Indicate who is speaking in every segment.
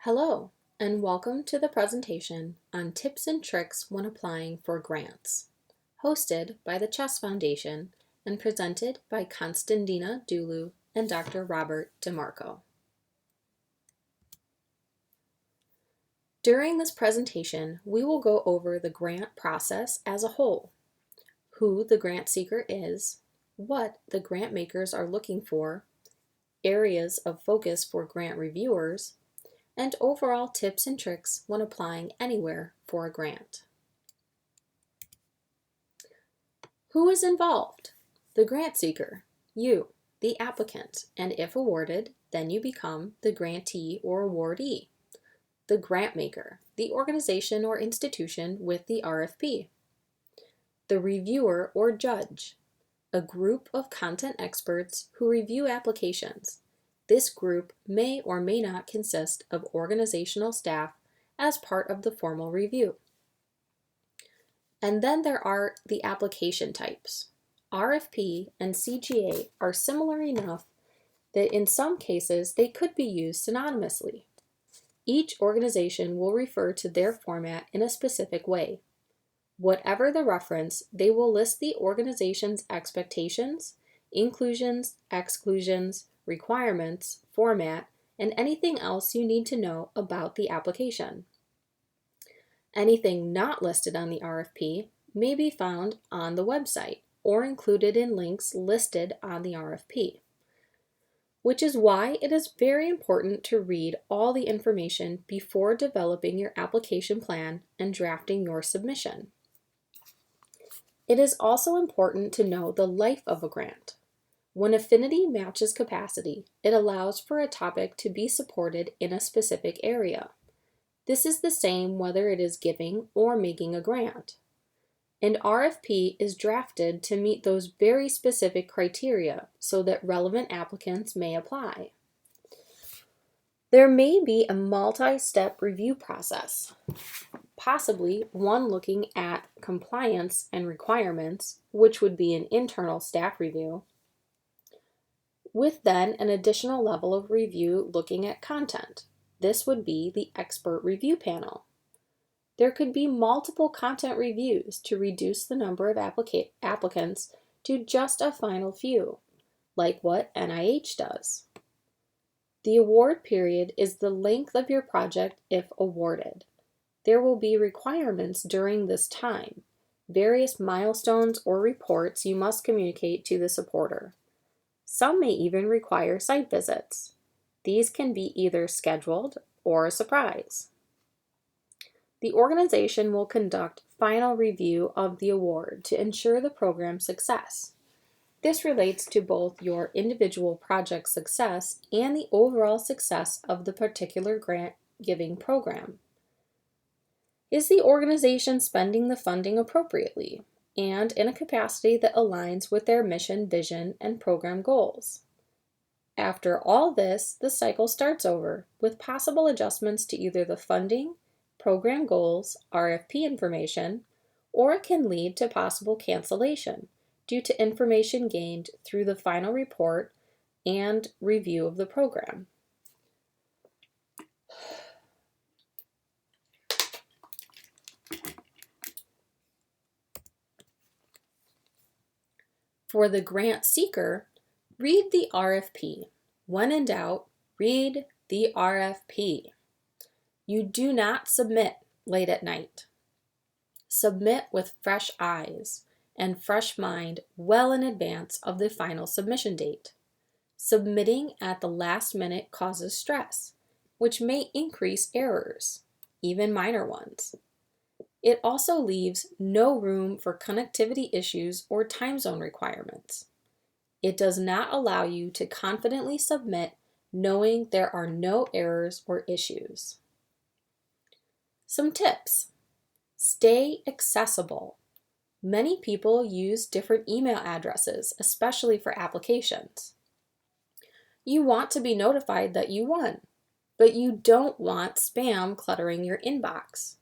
Speaker 1: Hello, and welcome to the presentation on tips and tricks when applying for grants, hosted by the Chess Foundation and presented by Konnie Dulu and Dr. Robert DeMarco. During this presentation, we will go over the grant process as a whole, who the grant seeker is, what the grant makers are looking for, areas of focus for grant reviewers, and overall tips and tricks when applying anywhere for a grant. Who is involved? The grant seeker, you, the applicant, and if awarded, then you become the grantee or awardee. The grant maker, the organization or institution with the RFP. The reviewer or judge, a group of content experts who review applications. This group may or may not consist of organizational staff as part of the formal review. And then there are the application types. RFP and CGA are similar enough that in some cases they could be used synonymously. Each organization will refer to their format in a specific way. Whatever the reference, they will list the organization's expectations, inclusions, exclusions, requirements, format, and anything else you need to know about the application. Anything not listed on the RFP may be found on the website or included in links listed on the RFP, which is why it is very important to read all the information before developing your application plan and drafting your submission. It is also important to know the life of a grant. When affinity matches capacity, it allows for a topic to be supported in a specific area. This is the same whether it is giving or making a grant. An RFP is drafted to meet those very specific criteria so that relevant applicants may apply. There may be a multi-step review process, possibly one looking at compliance and requirements, which would be an internal staff review, with then an additional level of review looking at content. This would be the expert review panel. There could be multiple content reviews to reduce the number of applicants to just a final few, like what NIH does. The award period is the length of your project if awarded. There will be requirements during this time, various milestones or reports you must communicate to the supporter. Some may even require site visits. These can be either scheduled or a surprise. The organization will conduct final review of the award to ensure the program's success. This relates to both your individual project success and the overall success of the particular grant giving program. Is the organization spending the funding appropriately and in a capacity that aligns with their mission, vision, and program goals? After all this, the cycle starts over with possible adjustments to either the funding, program goals, RFP information, or it can lead to possible cancellation due to information gained through the final report and review of the program. For the grant seeker, read the RFP. When in doubt, read the RFP. You do not submit late at night. Submit with fresh eyes and fresh mind well in advance of the final submission date. Submitting at the last minute causes stress, which may increase errors, even minor ones. It also leaves no room for connectivity issues or time zone requirements. It does not allow you to confidently submit knowing there are no errors or issues. Some tips. Stay accessible. Many people use different email addresses, especially for applications. You want to be notified that you won, but you don't want spam cluttering your inbox.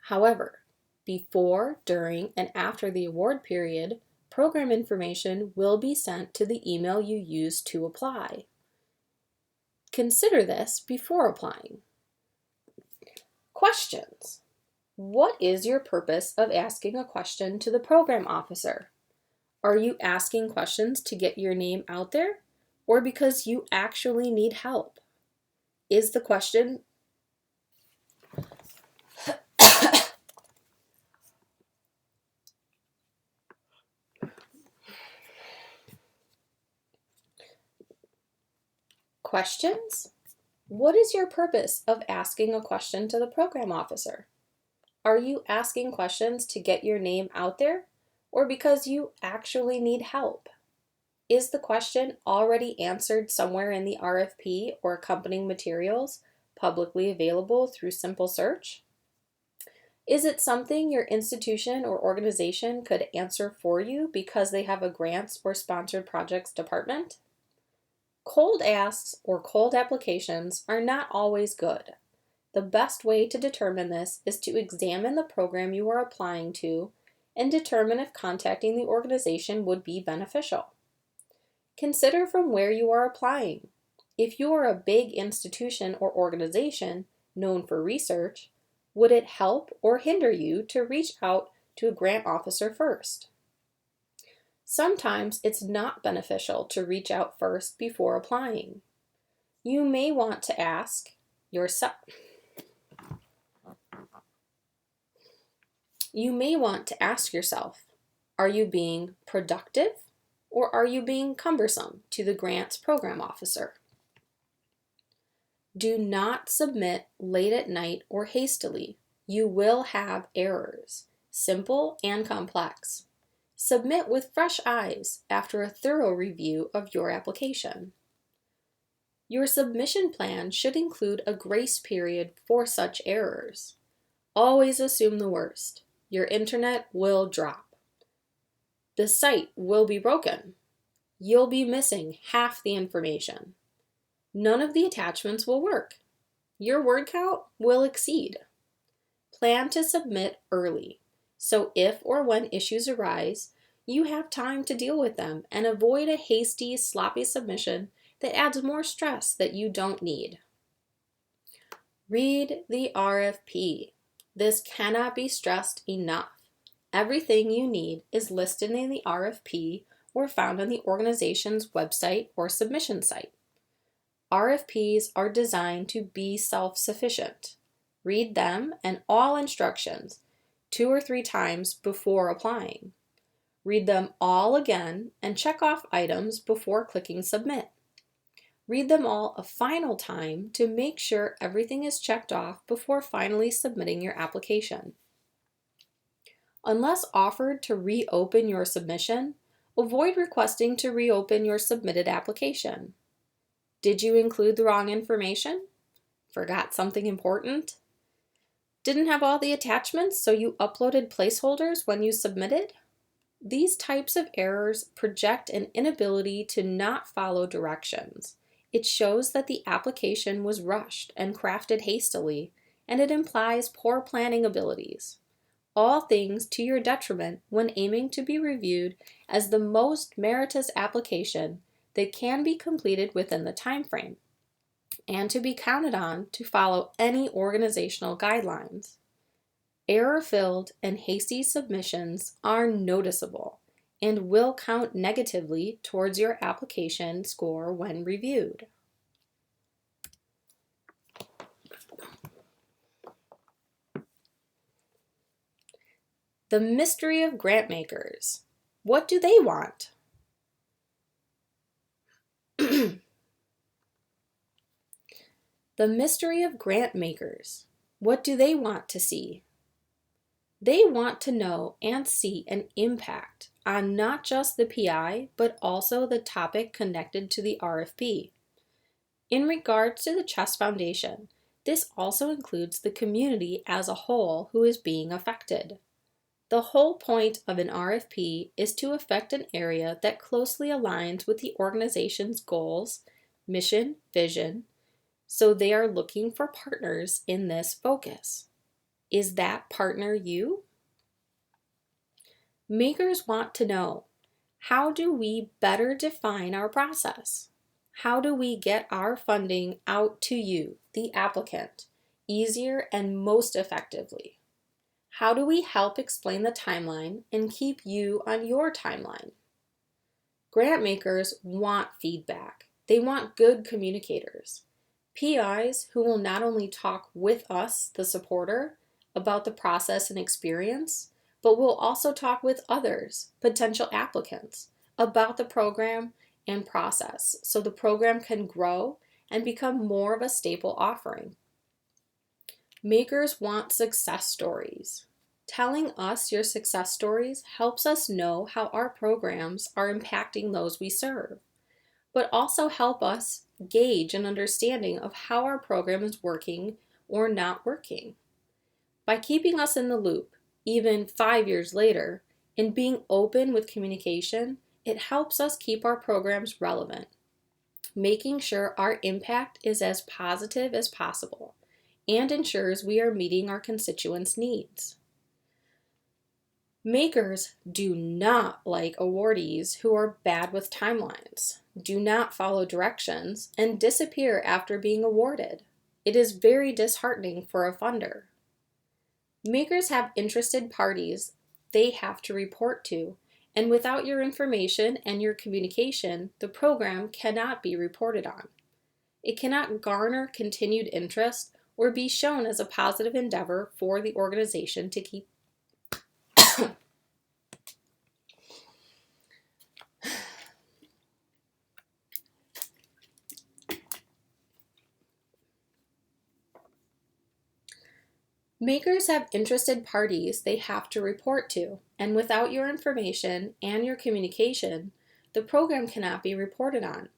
Speaker 1: However, before, during, and after the award period, program information will be sent to the email you used to apply. Consider this before applying. Questions. What is your purpose of asking a question to the program officer? Are you asking questions to get your name out there, or because you actually need help? Is the question questions? What is your purpose of asking a question to the program officer? Are you asking questions to get your name out there, or because you actually need help? Is the question already answered somewhere in the RFP or accompanying materials publicly available through simple search? Is it something your institution or organization could answer for you because they have a grants or sponsored projects department? Cold asks or cold applications are not always good. The best way to determine this is to examine the program you are applying to and determine if contacting the organization would be beneficial. Consider from where you are applying. If you are a big institution or organization known for research, would it help or hinder you to reach out to a grant officer first? Sometimes it's not beneficial to reach out first before applying. You may want to ask yourself. Are you being productive or are you being cumbersome to the grants program officer? Do not submit late at night or hastily. You will have errors, simple and complex. Submit with fresh eyes after a thorough review of your application. Your submission plan should include a grace period for such errors. Always assume the worst. Your internet will drop. The site will be broken. You'll be missing half the information. None of the attachments will work. Your word count will exceed. Plan to submit early, so if or when issues arise, you have time to deal with them and avoid a hasty, sloppy submission that adds more stress that you don't need. Read the RFP. This cannot be stressed enough. Everything you need is listed in the RFP or found on the organization's website or submission site. RFPs are designed to be self-sufficient. Read them and all instructions 2 or 3 times before applying. Read them all again and check off items before clicking submit. Read them all a final time to make sure everything is checked off before finally submitting your application. Unless offered to reopen your submission, avoid requesting to reopen your submitted application. Did you include the wrong information? Forgot something important? Didn't have all the attachments, so you uploaded placeholders when you submitted? These types of errors project an inability to not follow directions. It shows that the application was rushed and crafted hastily, and it implies poor planning abilities. All things to your detriment when aiming to be reviewed as the most meritorious application that can be completed within the time frame, and to be counted on to follow any organizational guidelines. Error-filled and hasty submissions are noticeable and will count negatively towards your application score when reviewed. The mystery of grant makers. What do they want? The mystery of grant makers. What do they want to see? They want to know and see an impact on not just the PI, but also the topic connected to the RFP. In regards to the Chest Foundation, this also includes the community as a whole who is being affected. The whole point of an RFP is to affect an area that closely aligns with the organization's goals, mission, vision, so they are looking for partners in this focus. Is that partner you? Makers want to know, how do we better define our process? How do we get our funding out to you, the applicant, easier, and most effectively? How do we help explain the timeline and keep you on your timeline? Grant makers want feedback. They want good communicators. PIs who will not only talk with us, the supporter, about the process and experience, but will also talk with others, potential applicants, about the program and process so the program can grow and become more of a staple offering. Makers want success stories. Telling us your success stories helps us know how our programs are impacting those we serve, but also help us gauge an understanding of how our program is working or not working. By keeping us in the loop, even 5 years later, and being open with communication, it helps us keep our programs relevant, making sure our impact is as positive as possible, and ensures we are meeting our constituents' needs. Makers do not like awardees who are bad with timelines, do not follow directions, and disappear after being awarded. It is very disheartening for a funder. Makers have interested parties they have to report to, and without your information and your communication, the program cannot be reported on. It cannot garner continued interest or be shown as a positive endeavor for the organization to keep. Makers have interested parties they have to report to, and without your information and your communication, the program cannot be reported on.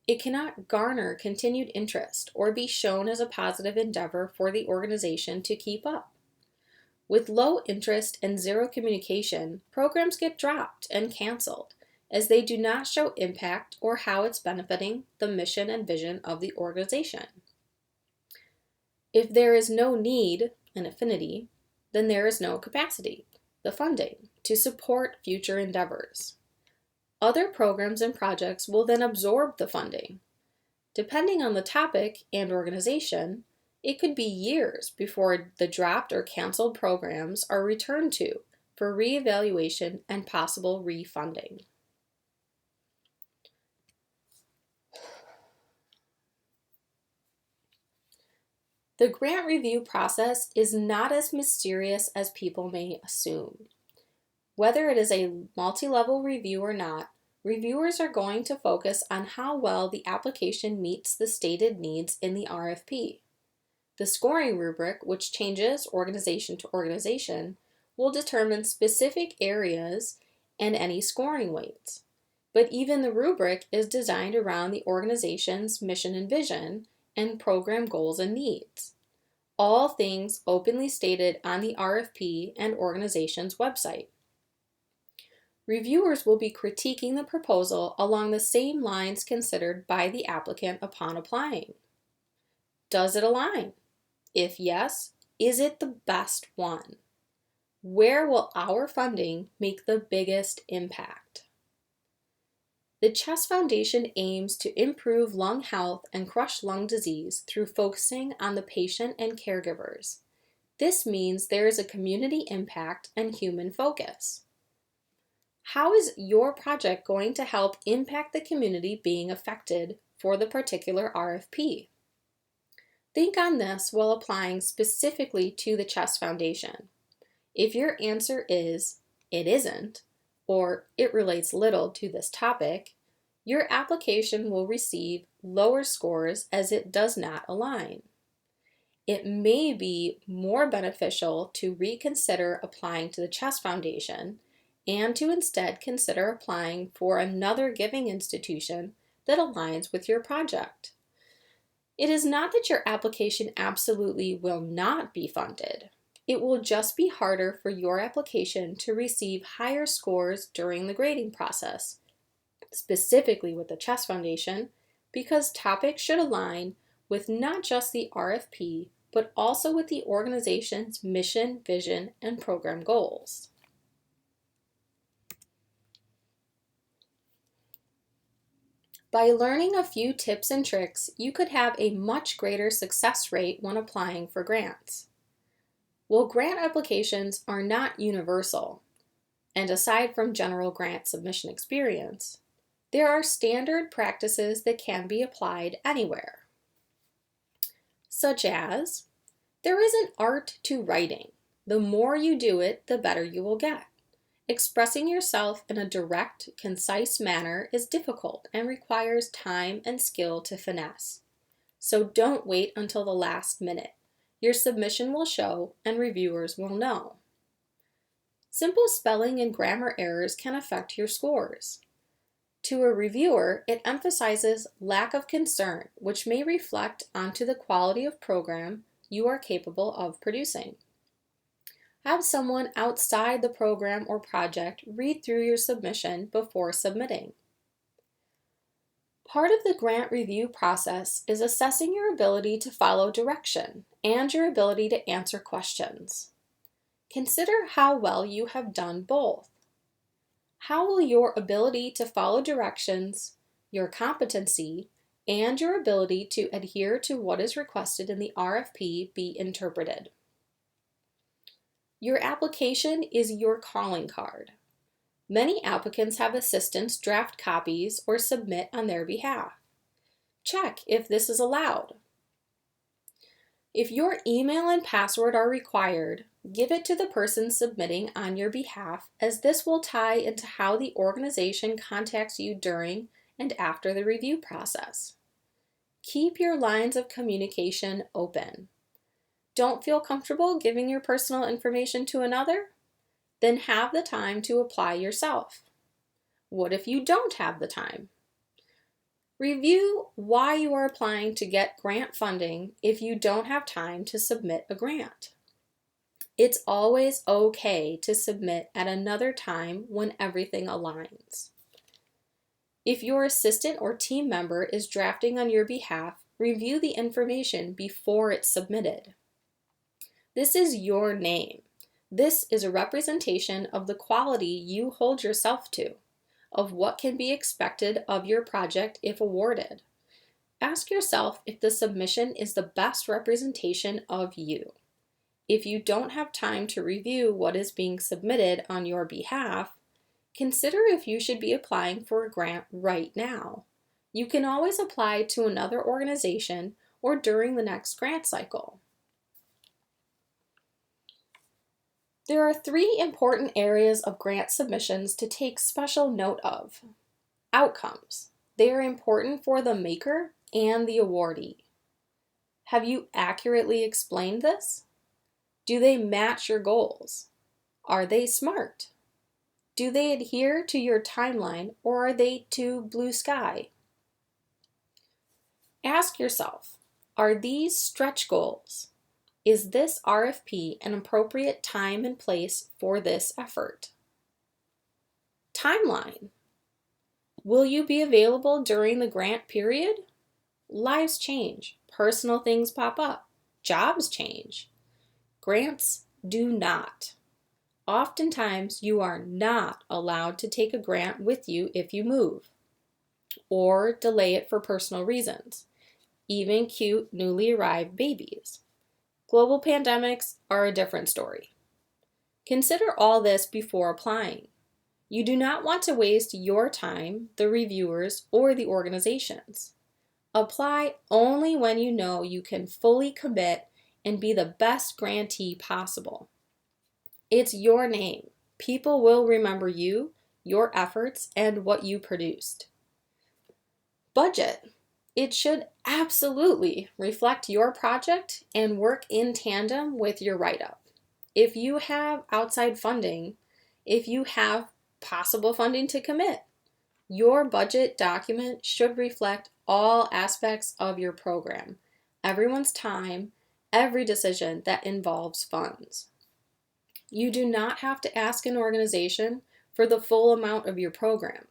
Speaker 1: It cannot garner continued interest or be shown as a positive endeavor for the organization to keep up. With low interest and zero communication, programs get dropped and canceled as they do not show impact or how it's benefiting the mission and vision of the organization. If there is no need, an affinity, then there is no capacity, the funding, to support future endeavors. Other programs and projects will then absorb the funding. Depending on the topic and organization, it could be years before the dropped or canceled programs are returned to for reevaluation and possible refunding. The grant review process is not as mysterious as people may assume. Whether it is a multi-level review or not, reviewers are going to focus on how well the application meets the stated needs in the RFP. The scoring rubric, which changes organization to organization, will determine specific areas and any scoring weights. But even the rubric is designed around the organization's mission and vision and program goals and needs. All things openly stated on the RFP and organization's website. Reviewers will be critiquing the proposal along the same lines considered by the applicant upon applying. Does it align? If yes, is it the best one? Where will our funding make the biggest impact? The Chest Foundation aims to improve lung health and crush lung disease through focusing on the patient and caregivers. This means there is a community impact and human focus. How is your project going to help impact the community being affected for the particular RFP? Think on this while applying specifically to the Chest Foundation. If your answer is, it isn't, or it relates little to this topic, your application will receive lower scores as it does not align. It may be more beneficial to reconsider applying to the Chest Foundation and to instead consider applying for another giving institution that aligns with your project. It is not that your application absolutely will not be funded. It will just be harder for your application to receive higher scores during the grading process, specifically with the Chest Foundation, because topics should align with not just the RFP, but also with the organization's mission, vision, and program goals. By learning a few tips and tricks, you could have a much greater success rate when applying for grants. Well, grant applications are not universal, and aside from general grant submission experience, there are standard practices that can be applied anywhere. Such as, there is an art to writing. The more you do it, the better you will get. Expressing yourself in a direct, concise manner is difficult and requires time and skill to finesse. So don't wait until the last minute. Your submission will show and reviewers will know. Simple spelling and grammar errors can affect your scores. To a reviewer, it emphasizes lack of concern, which may reflect onto the quality of program you are capable of producing. Have someone outside the program or project read through your submission before submitting. Part of the grant review process is assessing your ability to follow direction and your ability to answer questions. Consider how well you have done both. How will your ability to follow directions, your competency, and your ability to adhere to what is requested in the RFP be interpreted? Your application is your calling card. Many applicants have assistants draft copies or submit on their behalf. Check if this is allowed. If your email and password are required, give it to the person submitting on your behalf, as this will tie into how the organization contacts you during and after the review process. Keep your lines of communication open. Don't feel comfortable giving your personal information to another? Then have the time to apply yourself. What if you don't have the time? Review why you are applying to get grant funding if you don't have time to submit a grant. It's always okay to submit at another time when everything aligns. If your assistant or team member is drafting on your behalf, review the information before it's submitted. This is your name. This is a representation of the quality you hold yourself to, of what can be expected of your project if awarded. Ask yourself if the submission is the best representation of you. If you don't have time to review what is being submitted on your behalf, consider if you should be applying for a grant right now. You can always apply to another organization or during the next grant cycle. There are 3 important areas of grant submissions to take special note of. Outcomes. They are important for the maker and the awardee. Have you accurately explained this? Do they match your goals? Are they smart? Do they adhere to your timeline, or are they too blue sky? Ask yourself, are these stretch goals? Is this RFP an appropriate time and place for this effort? Timeline. Will you be available during the grant period? Lives change. Personal things pop up. Jobs change. Grants do not. Oftentimes, you are not allowed to take a grant with you if you move, or delay it for personal reasons, even cute newly arrived babies. Global pandemics are a different story. Consider all this before applying. You do not want to waste your time, the reviewers, or the organization's. Apply only when you know you can fully commit and be the best grantee possible. It's your name. People will remember you, your efforts, and what you produced. Budget. It should absolutely reflect your project and work in tandem with your write-up. If you have outside funding, if you have possible funding to commit, your budget document should reflect all aspects of your program, everyone's time, every decision that involves funds. You do not have to ask an organization for the full amount of your program.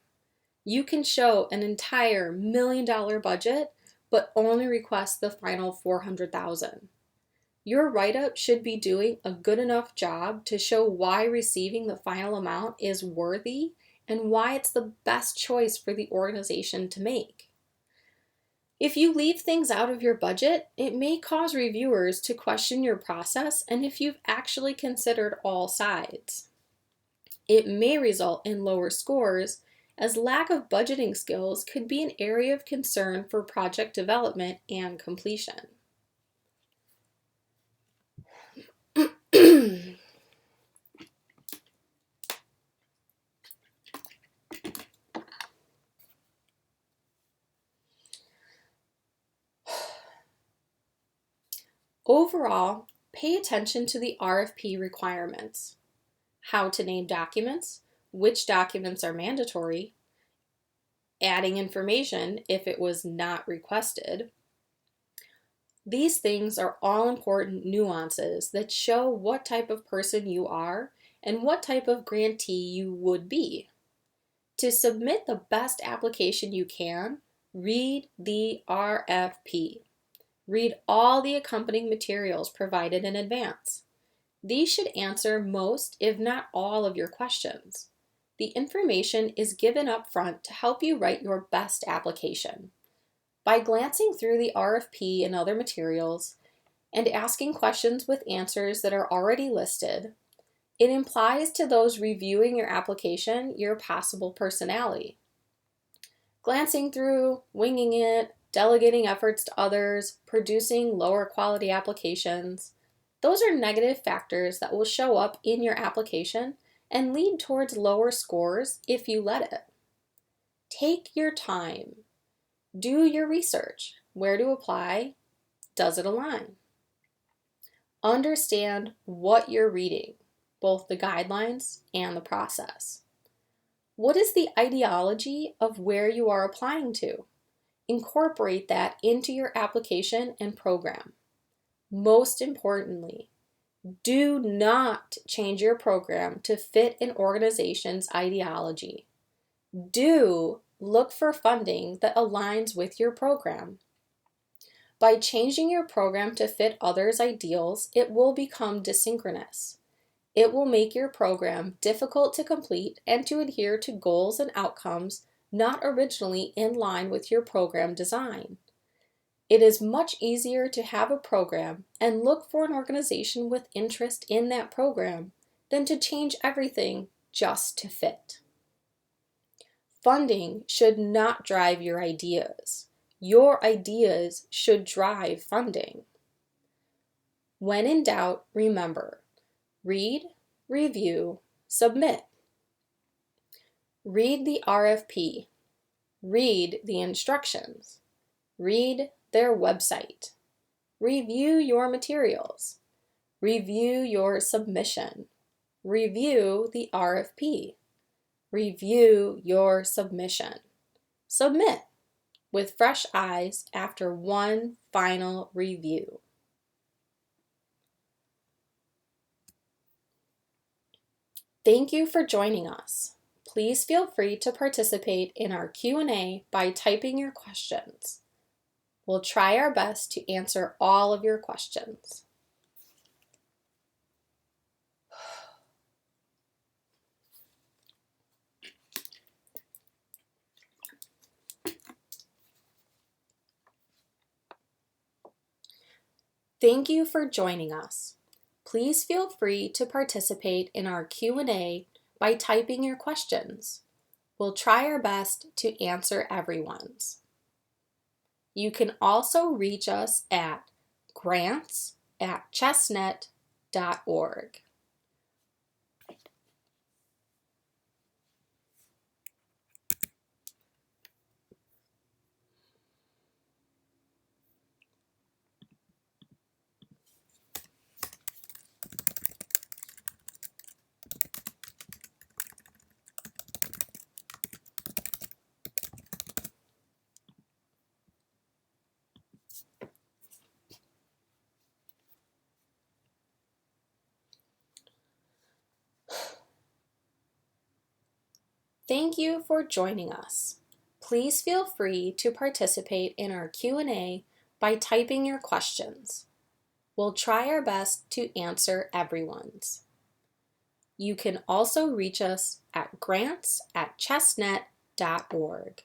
Speaker 1: You can show an entire $1 million budget, but only request the final $400,000. Your write-up should be doing a good enough job to show why receiving the final amount is worthy and why it's the best choice for the organization to make. If you leave things out of your budget, it may cause reviewers to question your process and if you've actually considered all sides. It may result in lower scores, as lack of budgeting skills could be an area of concern for project development and completion. Overall, pay attention to the RFP requirements: how to name documents, which documents are mandatory, adding information if it was not requested. These things are all important nuances that show what type of person you are and what type of grantee you would be. To submit the best application you can, read the RFP. Read all the accompanying materials provided in advance. These should answer most, if not all, of your questions. The information is given up front to help you write your best application. By glancing through the RFP and other materials and asking questions with answers that are already listed, it implies to those reviewing your application your possible personality. Glancing through, winging it, delegating efforts to others, producing lower quality applications, those are negative factors that will show up in your application and lead towards lower scores if you let it. Take your time. Do your research. Where to apply? Does it align? Understand what you're reading, both the guidelines and the process. What is the ideology of where you are applying to? Incorporate that into your application and program. Most importantly, do not change your program to fit an organization's ideology. Do look for funding that aligns with your program. By changing your program to fit others' ideals, it will become desynchronous. It will make your program difficult to complete and to adhere to goals and outcomes not originally in line with your program design. It is much easier to have a program and look for an organization with interest in that program than to change everything just to fit. Funding should not drive your ideas. Your ideas should drive funding. When in doubt, remember: read, review, submit. Read the RFP. Read the instructions. Read their website. Review your materials. Review your submission. Review the RFP. Review your submission. Submit with fresh eyes after one final review. Thank you for joining us. Please feel free to participate in our Q&A by typing your questions. We'll try our best to answer all of your questions. Thank you for joining us. Please feel free to participate in our Q&A by typing your questions. We'll try our best to answer everyone's. You can also reach us at grants@chestnut.org. Thank you for joining us. Please feel free to participate in our Q&A by typing your questions. We'll try our best to answer everyone's. You can also reach us at grants@chestnut.org.